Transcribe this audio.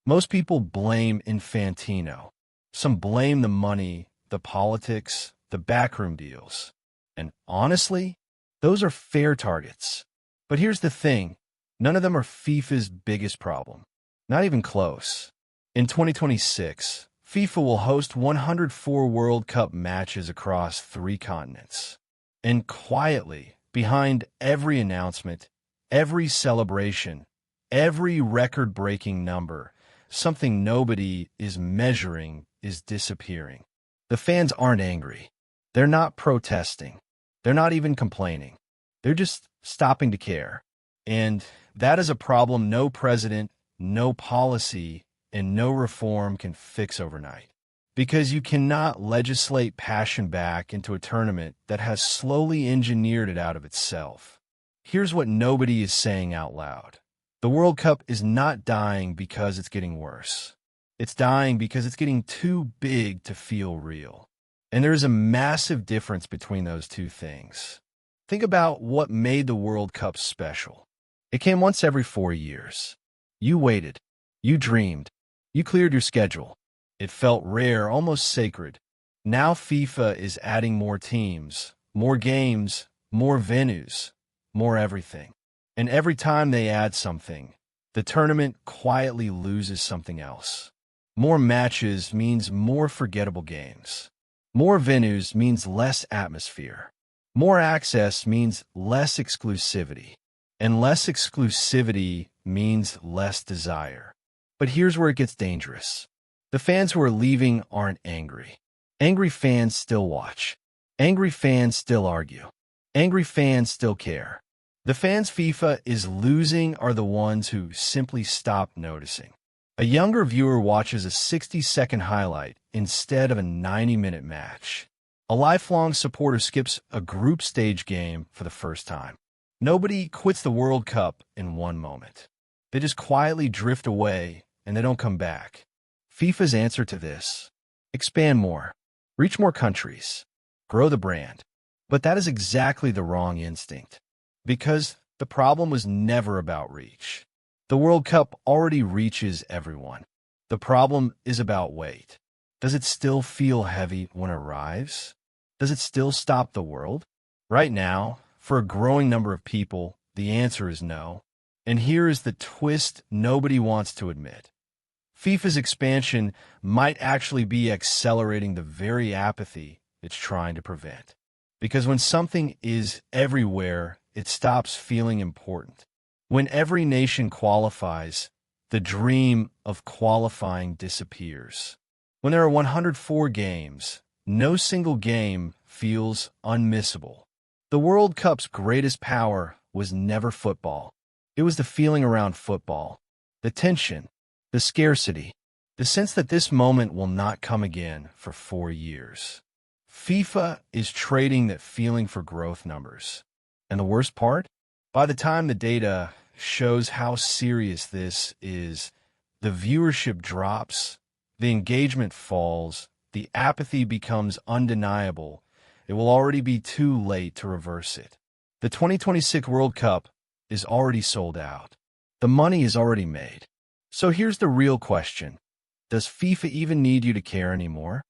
Most people blame Infantino. Some blame the money, the politics, the backroom deals. And honestly, those are fair targets. But here's the thing. None of them are FIFA's biggest problem. Not even close. In 2026, FIFA will host 104 World Cup matches across 3 continents. And quietly, behind every announcement, every celebration, every record-breaking number, something nobody is measuring is disappearing. The fans aren't angry. They're not protesting. They're not even complaining. They're just stopping to care. And that is a problem no president, no policy, and no reform can fix overnight. Because you cannot legislate passion back into a tournament that has slowly engineered it out of itself. Here's what nobody is saying out loud. The World Cup is not dying because it's getting worse. It's dying because it's getting too big to feel real. And there is a massive difference between those two things. Think about what made the World Cup special. It came once every 4 years. You waited. You dreamed. You cleared your schedule. It felt rare, almost sacred. Now FIFA is adding more teams, more games, more venues, more everything. And every time they add something, the tournament quietly loses something else. More matches means more forgettable games. More venues means less atmosphere. More access means less exclusivity. And less exclusivity means less desire. But here's where it gets dangerous. The fans who are leaving aren't angry. Angry fans still watch. Angry fans still argue. Angry fans still care. The fans FIFA is losing are the ones who simply stop noticing. A younger viewer watches a 60-second highlight instead of a 90-minute match. A lifelong supporter skips a group stage game for the first time. Nobody quits the World Cup in one moment. They just quietly drift away and they don't come back. FIFA's answer to this: expand more, reach more countries, grow the brand. But that is exactly the wrong instinct. Because the problem was never about reach. The World Cup already reaches everyone. The problem is about weight. Does it still feel heavy when it arrives? Does it still stop the world? Right now, for a growing number of people, the answer is no. And here is the twist nobody wants to admit. FIFA's expansion might actually be accelerating the very apathy it's trying to prevent. Because when something is everywhere, it stops feeling important. When every nation qualifies, the dream of qualifying disappears. When there are 104 games, no single game feels unmissable. The World Cup's greatest power was never football. It was the feeling around football, the tension, the scarcity, the sense that this moment will not come again for 4 years. FIFA is trading that feeling for growth numbers. And the worst part? By the time the data shows how serious this is, the viewership drops, the engagement falls, the apathy becomes undeniable. It will already be too late to reverse it. The 2026 World Cup is already sold out. The money is already made. So here's the real question. Does FIFA even need you to care anymore?